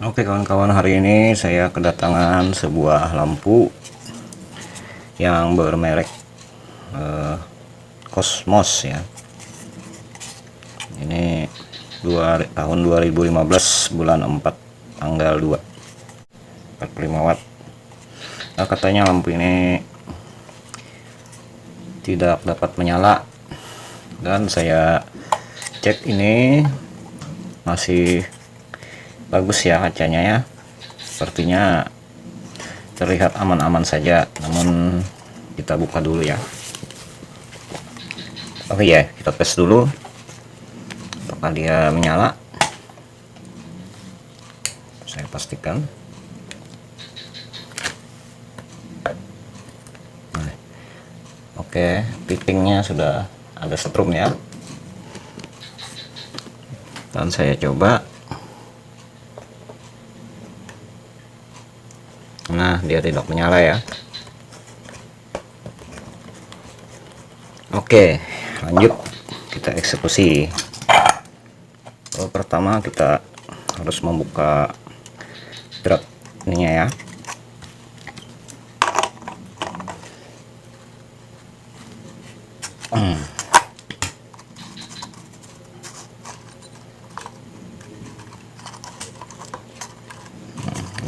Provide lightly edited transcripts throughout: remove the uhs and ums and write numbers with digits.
Oke kawan-kawan, hari ini saya kedatangan sebuah lampu yang bermerek Cosmos ya. Ini tahun 2015 bulan 4 tanggal 2, 45 watt. Nah, katanya lampu ini tidak dapat menyala, dan saya cek ini masih bagus ya kacanya ya, sepertinya terlihat aman-aman saja. Namun kita buka dulu ya. Oke ya, kita tes dulu apakah dia menyala. Saya pastikan. Oke, titingnya sudah ada setrum ya, dan saya coba. Nah, dia tidak menyala ya. Oke, lanjut kita eksekusi. Pertama kita harus membuka drat ininya ya.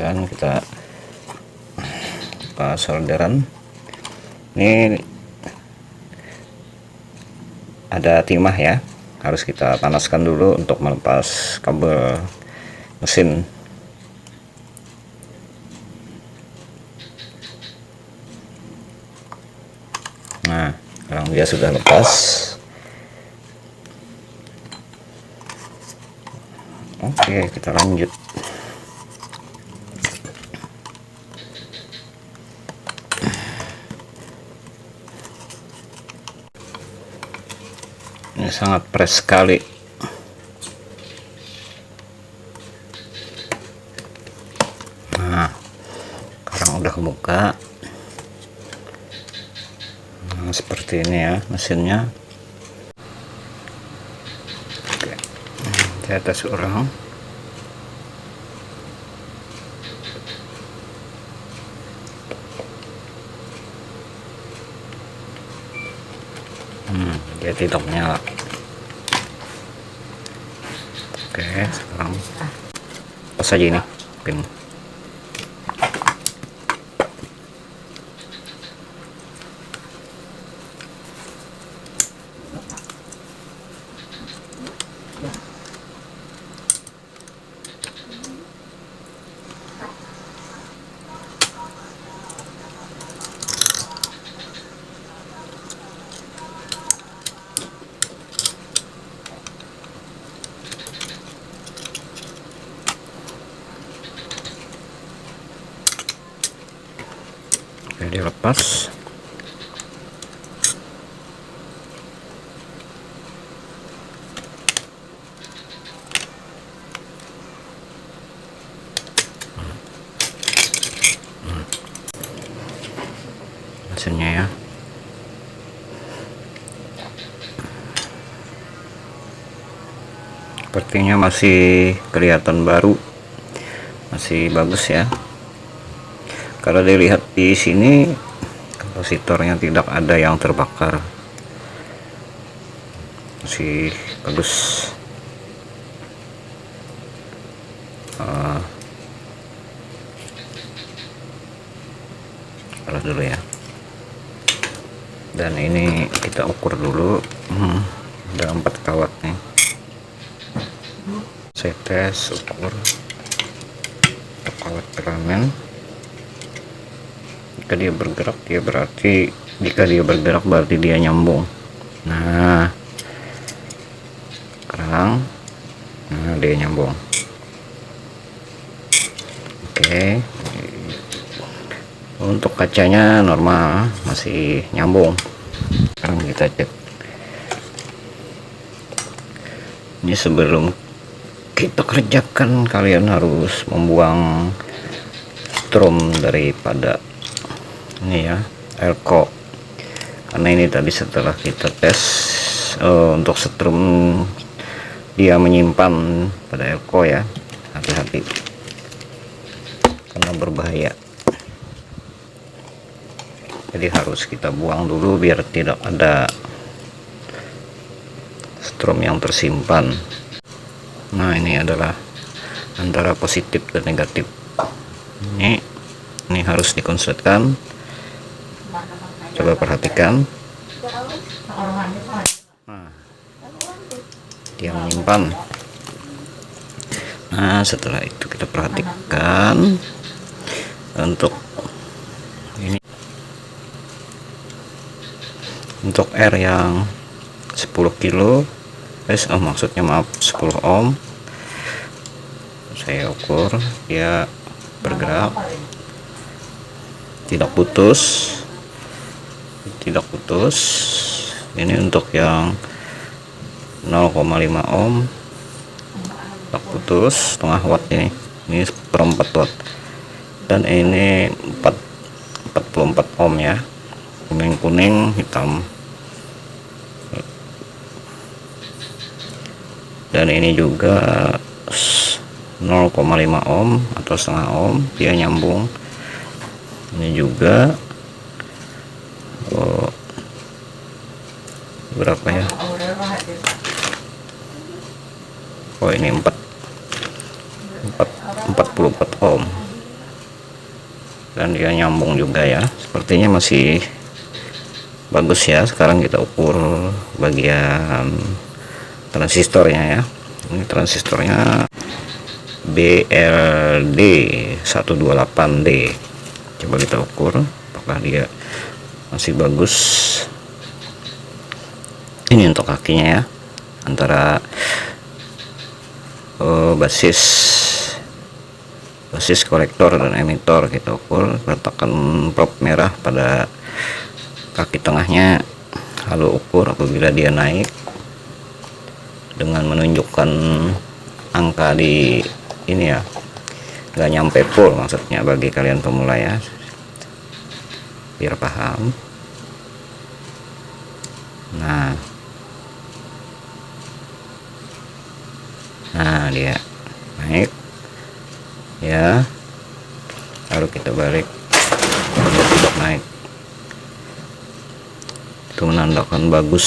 Dan kita buka solderan. Ini ada timah ya, harus kita panaskan dulu untuk melepas kabel mesin. Nah, sekarang dia sudah lepas. Oke, kita lanjut. Ini sangat fresh sekali. Nah, sekarang udah kebuka. Nah, seperti ini ya mesinnya. Oke, saya tes ulang. Dia tidak menyala. Oke, sekarang pas aja ini pin. Oke, dia lepas. Mesinnya ya. Sepertinya masih kelihatan baru, masih bagus ya. Kalau dilihat di sini, kapasitornya tidak ada yang terbakar, masih bagus. Taruh dulu ya. Dan ini kita ukur dulu. Ada 4 kawat nih. Saya tes ukur untuk kawat filament. Jika dia bergerak, berarti dia nyambung. Nah, sekarang dia nyambung. Oke, untuk kacanya normal, masih nyambung. Sekarang kita cek. Ini sebelum kita kerjakan, kalian harus membuang strom daripada ini ya, elko. Karena ini tadi setelah kita tes untuk strom dia menyimpan pada elko ya, hati-hati. karena berbahaya. Jadi harus kita buang dulu biar tidak ada strom yang tersimpan. Nah, ini adalah antara positif dan negatif. Ini harus dikonsletkan. Coba perhatikan. Nah, dia menyimpan. Nah, setelah itu kita perhatikan untuk ini, untuk R yang 10 kilo, maksudnya maaf 10 ohm, saya ukur dia bergerak, tidak putus. Ini untuk yang 0,5 ohm tak putus, setengah watt ini seperempat watt, dan ini 44 ohm ya, kuning hitam. Dan ini juga 0,5 ohm atau setengah ohm, dia nyambung. Ini juga berapa ya? Ini 44 ohm, dan dia nyambung juga ya. Sepertinya masih bagus ya. Sekarang kita ukur bagian transistornya ya. Ini transistornya BLD 128D. Coba kita ukur apakah dia masih bagus. Ini untuk kakinya ya, antara basis kolektor dan emitor. Kita ukur, letakkan probe merah pada kaki tengahnya, lalu ukur apabila dia naik dengan menunjukkan angka di ini ya, nggak nyampe full, maksudnya bagi kalian pemula ya, biar paham. Nah, dia naik ya, lalu kita balik, dia tidak naik, itu menandakan bagus.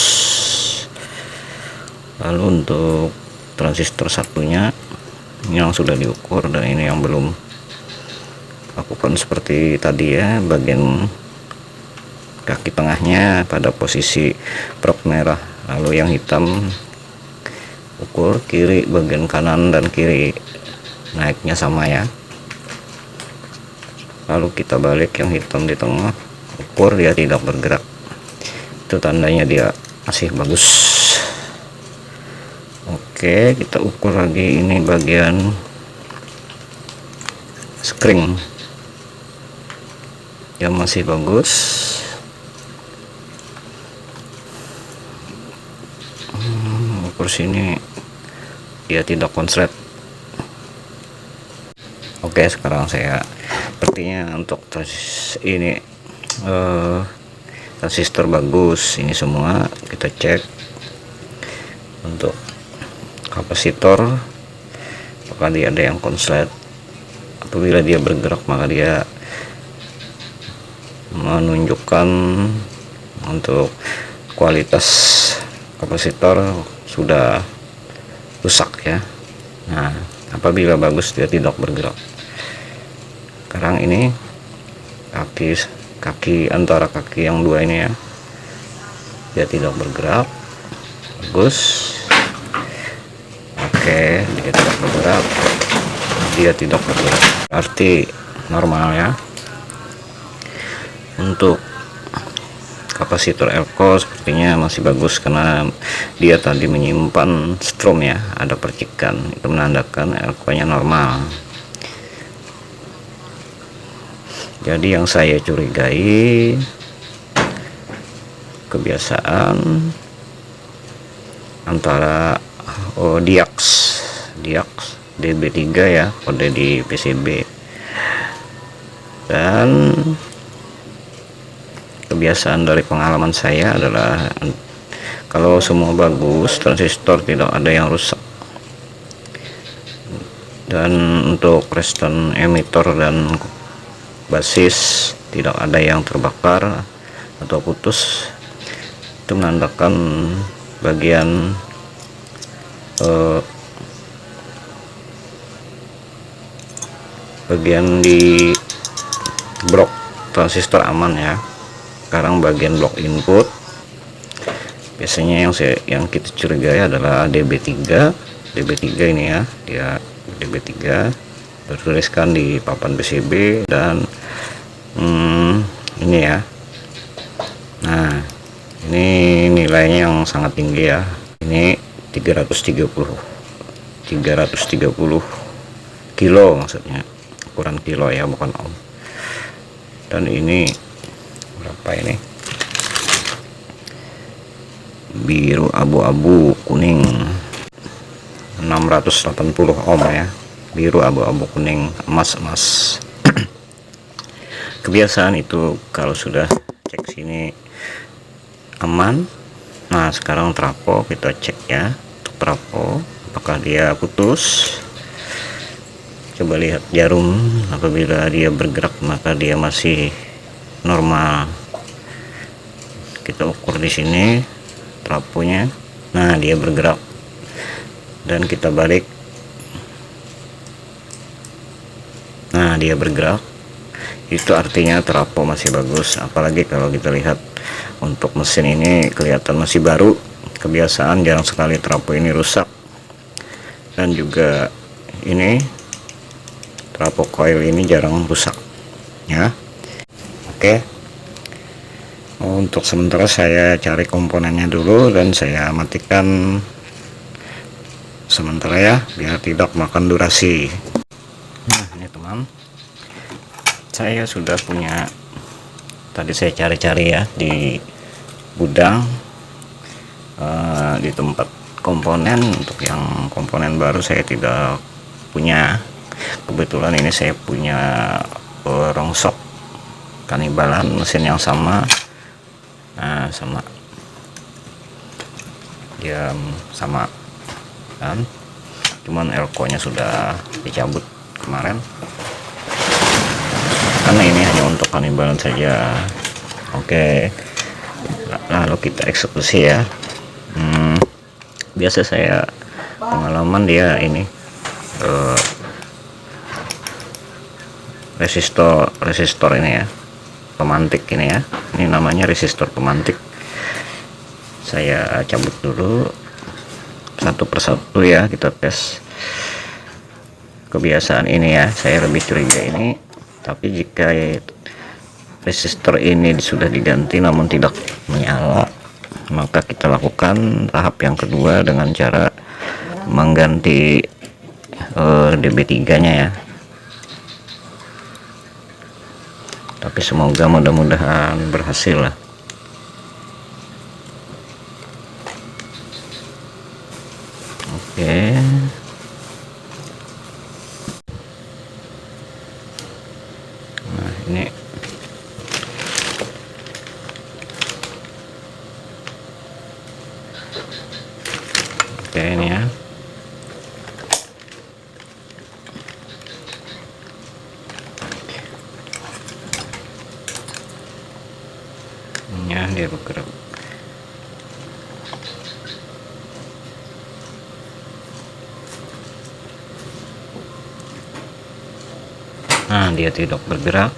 Lalu untuk transistor satunya, ini yang sudah diukur dan ini yang belum, lakukan seperti tadi ya, bagian kaki tengahnya pada posisi probe merah, lalu yang hitam ukur kiri, bagian kanan dan kiri naiknya sama ya. Lalu kita balik, yang hitam di tengah, ukur dia tidak bergerak, itu tandanya dia masih bagus. Oke, kita ukur lagi ini bagian screen, yang masih bagus. Ukur sini dia tidak konslet. Oke, sekarang saya sepertinya untuk ini transistor bagus. Ini semua kita cek. Untuk kapasitor, apakah dia ada yang konslet. Apabila dia bergerak, maka dia menunjukkan untuk kualitas kapasitor sudah rusak ya. Nah, apabila bagus, dia tidak bergerak. Sekarang ini kaki antara kaki yang dua ini ya, dia tidak bergerak, bagus. Oke, dia tidak bergerak, berarti normal ya. Untuk kapasitor elko sepertinya masih bagus, karena dia tadi menyimpan strom ya, ada percikan, itu menandakan elko nya normal. Jadi yang saya curigai, kebiasaan antara Diox DB3 ya, kode di PCB, dan kebiasaan dari pengalaman saya adalah kalau semua bagus, transistor tidak ada yang rusak. Dan untuk resistor emitor dan basis tidak ada yang terbakar atau putus. Itu menandakan bagian bagian di blok transistor aman ya. Sekarang bagian blok input, biasanya yang kita curigai adalah DB3 ini ya, dia DB3 tertuliskan di papan PCB dan ini ya. Nah, ini nilainya yang sangat tinggi ya. Ini 330 kilo, maksudnya ukuran kilo ya, bukan ohm. Dan ini berapa ini? Biru abu-abu kuning 680 ohm ya. Biru abu-abu kuning emas. Kebiasaan itu kalau sudah cek sini aman. Nah, sekarang trafo kita cek ya. Untuk trafo apakah dia putus. Coba lihat jarum, apabila dia bergerak maka dia masih normal. Kita ukur di sini trafonya. Nah, dia bergerak dan kita balik. Nah, dia bergerak. Itu artinya trafo masih bagus. Apalagi kalau kita lihat untuk mesin ini kelihatan masih baru. Kebiasaan jarang sekali trafo ini rusak. Dan juga ini trafo coil ini jarang rusak ya. Oke, untuk sementara saya cari komponennya dulu dan saya matikan sementara ya, biar tidak makan durasi. Nah, ini teman, saya sudah punya, tadi saya cari-cari ya di gudang, di tempat komponen. Untuk yang komponen baru saya tidak punya. Kebetulan ini saya punya rongsok kanibalan, mesin yang sama. Nah, sama dia sama kan, cuman elko nya sudah dicabut kemarin karena ini hanya untuk kanibalan saja. Oke, lalu kita eksekusi ya. Biasa saya pengalaman dia ini resistor ini ya, pemantik ini ya, ini namanya resistor pemantik. Saya cabut dulu satu persatu ya, kita tes. Kebiasaan ini ya, saya lebih curiga ini. Tapi jika resistor ini sudah diganti namun tidak menyala, maka kita lakukan tahap yang kedua dengan cara mengganti DB3 nya ya. Tapi semoga mudah-mudahan berhasil lah. Oke, nah ini oke, ini ya. Dia bergerak. Nah, dia tidak bergerak.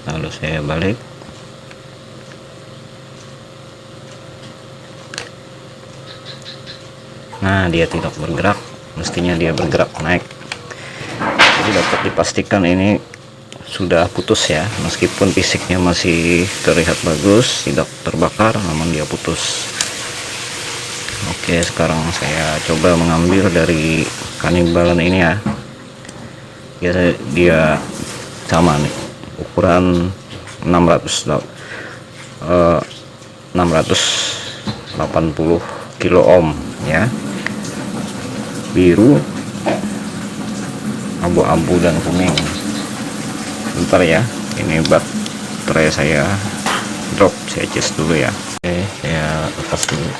Lalu saya balik. Nah, dia tidak bergerak. Mestinya dia bergerak naik. Jadi dapat dipastikan ini sudah putus ya, meskipun fisiknya masih terlihat bagus, tidak terbakar, namun dia putus. Oke, sekarang saya coba mengambil dari kanibalan ini ya. Dia sama nih, ukuran 680 kilo ohm ya, biru, abu-abu dan kuning. Bentar ya, ini baterai saya drop, saya cas dulu ya. Oke, saya lepas dulu.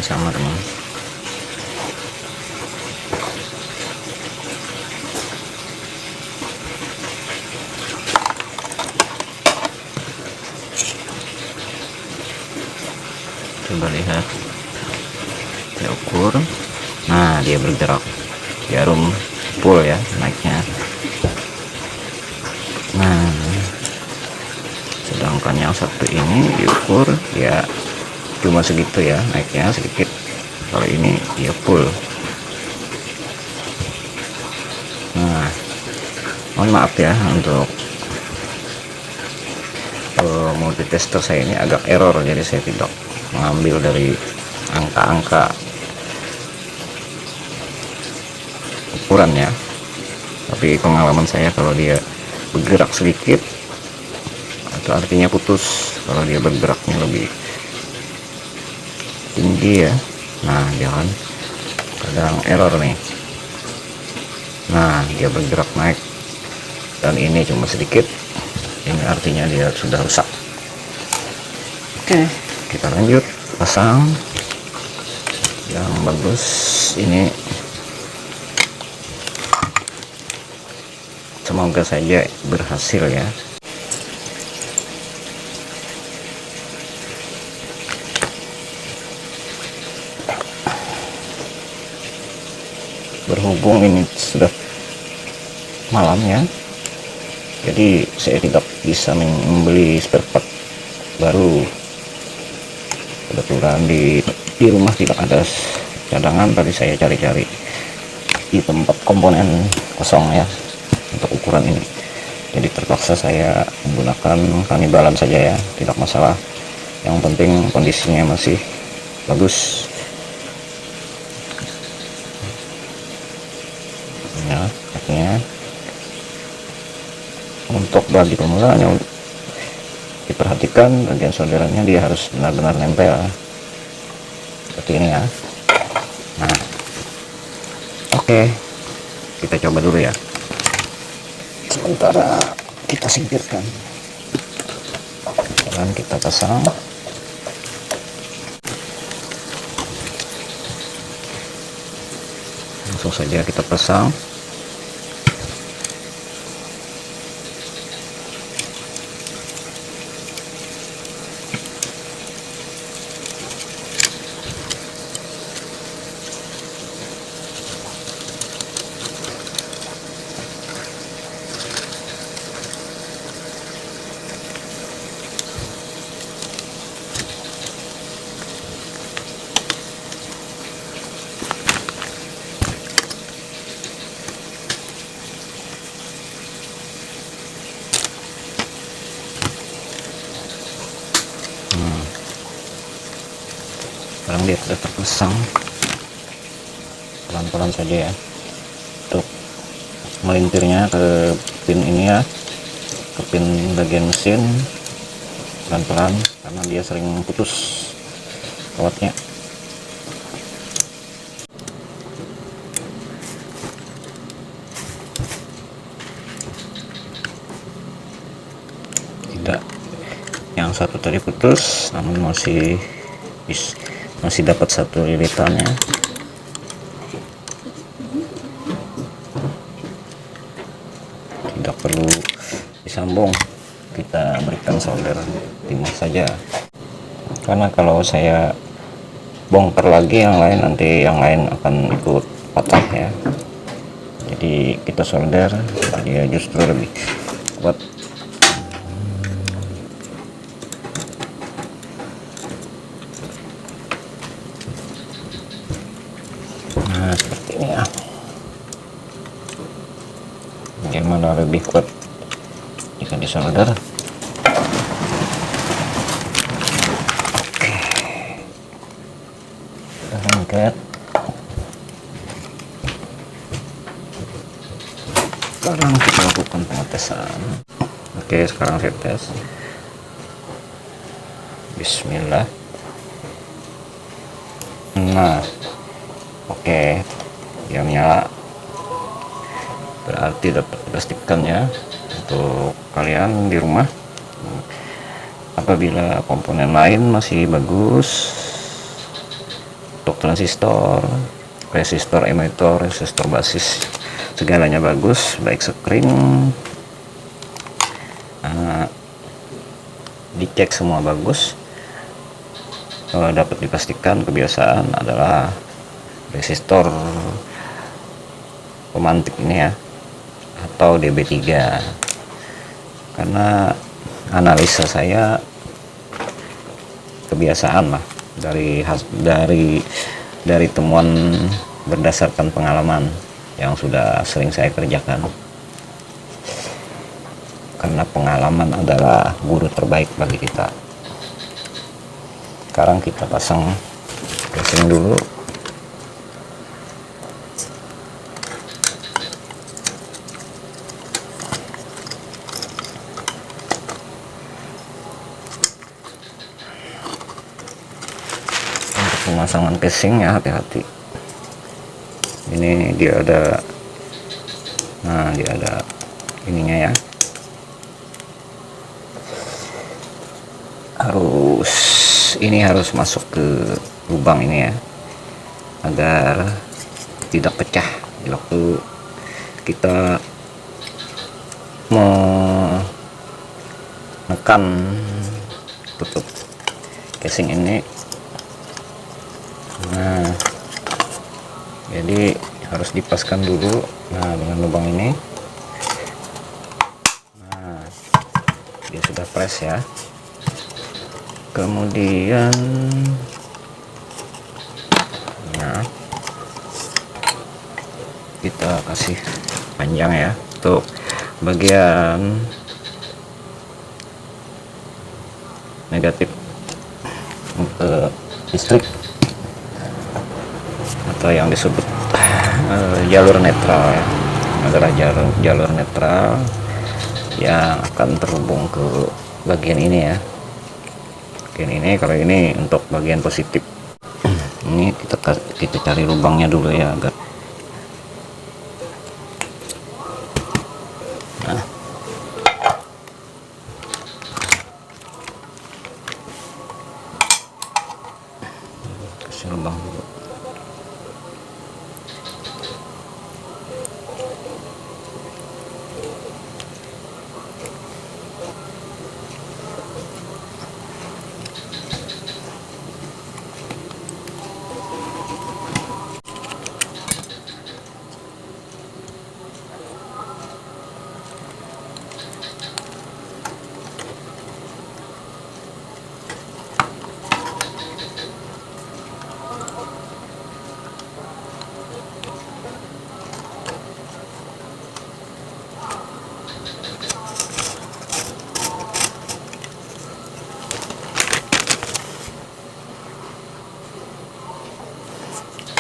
sama teman. Coba lihat, saya ukur. Nah, dia bergerak, jarum full ya naiknya. Nah, sedangkan yang satu ini diukur ya cuma segitu ya, naiknya sedikit. Kalau ini dia full. Nah, mohon maaf ya untuk multitester saya ini agak error, jadi saya tidak mengambil dari angka-angka ukurannya, tapi pengalaman saya kalau dia bergerak sedikit itu artinya putus, kalau dia bergeraknya lebih tinggi ya. Nah, jangan kadang error nih. Nah, dia bergerak naik dan ini cuma sedikit, ini artinya dia sudah rusak. Oke, kita lanjut pasang yang bagus ini. Semoga saja berhasil ya. Berhubung ini sudah malam ya, jadi saya tidak bisa membeli spare part baru. Kebetulan di rumah tidak ada cadangan, tadi saya cari-cari di tempat komponen kosong ya untuk ukuran ini, jadi terpaksa saya menggunakan kanibalan saja ya, tidak masalah, yang penting kondisinya masih bagus ya. Artinya untuk bagi pemula diperhatikan bagian solderannya, dia harus benar-benar nempel seperti ini ya. Nah, oke, kita coba dulu ya, sementara kita singkirkan dan kita pasang. Langsung saja kita pasang. Sekarang dia sudah terpasang, pelan-pelan saja ya untuk melintirnya ke pin ini ya, ke pin bagian mesin, pelan-pelan karena dia sering putus kawatnya. Tidak, yang satu tadi putus namun masih dapat satu lilitannya. Tidak perlu disambung, kita berikan solder timah saja, karena kalau saya bongkar lagi yang lain, nanti yang lain akan ikut patah ya. Jadi kita solder, dia justru lebih kuat. Nah, seperti ini ya. Bagaimana lebih kuat jika disolder. Oke, kita lengket. Sekarang kita lakukan pengetesan. Oke, sekarang saya tes. Bismillah. Nah, oke, dia menyala, berarti dapat pastikan ya untuk kalian di rumah. Apabila komponen lain masih bagus, untuk transistor, resistor, emitor, resistor basis, segalanya bagus, baik screen dicek semua bagus. Dapat dipastikan kebiasaan adalah resistor pemantik ini ya, atau DB3, karena analisa saya kebiasaan lah, dari temuan berdasarkan pengalaman yang sudah sering saya kerjakan, karena pengalaman adalah guru terbaik bagi kita. Sekarang kita pasang casing dulu. Untuk pemasangan casing ya hati-hati, ini dia ada, dia ada ininya ya, harus masuk ke lubang ini ya, agar tidak pecah di waktu kita menekan tutup casing ini. Jadi harus dipaskan dulu dengan lubang ini. Dia sudah press ya. Kemudian kita kasih panjang ya untuk bagian negatif untuk listrik, atau yang disebut jalur netral ya, adalah jalur netral yang akan terhubung ke bagian ini ya. Ini kalau ini untuk bagian positif. Ini kita cari lubangnya dulu ya, agar kasih lubang dulu.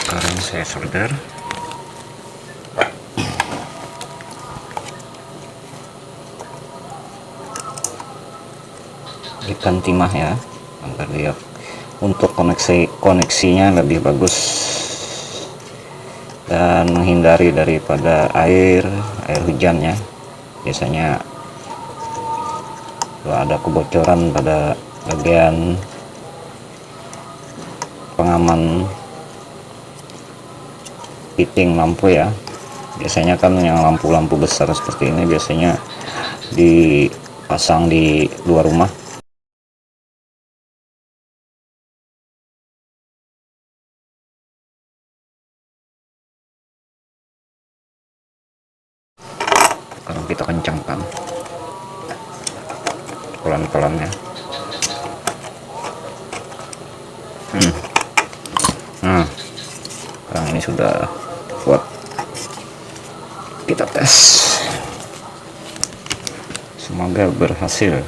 Sekarang saya solder. Ikan timah ya, agar dia untuk koneksinya lebih bagus dan menghindari daripada air hujan ya. Biasanya kalau ada kebocoran pada bagian pengaman fitting lampu ya, biasanya kan yang lampu-lampu besar seperti ini biasanya dipasang di luar rumah. Sekarang kita kencangkan pelan-pelan ya. Sekarang ini sudah kuat, kita tes, semoga berhasil.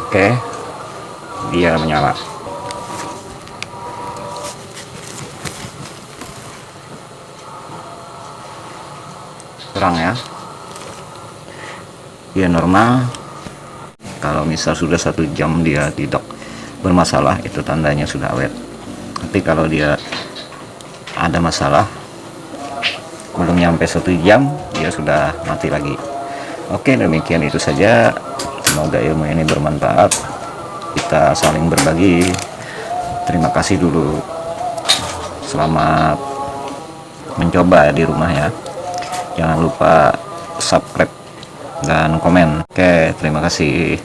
Oke, dia menyala. Terang ya, dia normal. Kalau misal sudah 1 jam dia tidak bermasalah, itu tandanya sudah awet. Tapi kalau dia ada masalah, belum nyampe 1 jam dia sudah mati lagi. Oke, demikian itu saja. Semoga ilmu ini bermanfaat, kita saling berbagi. Terima kasih dulu, selamat mencoba di rumah ya. Jangan lupa subscribe dan komen. Oke, terima kasih.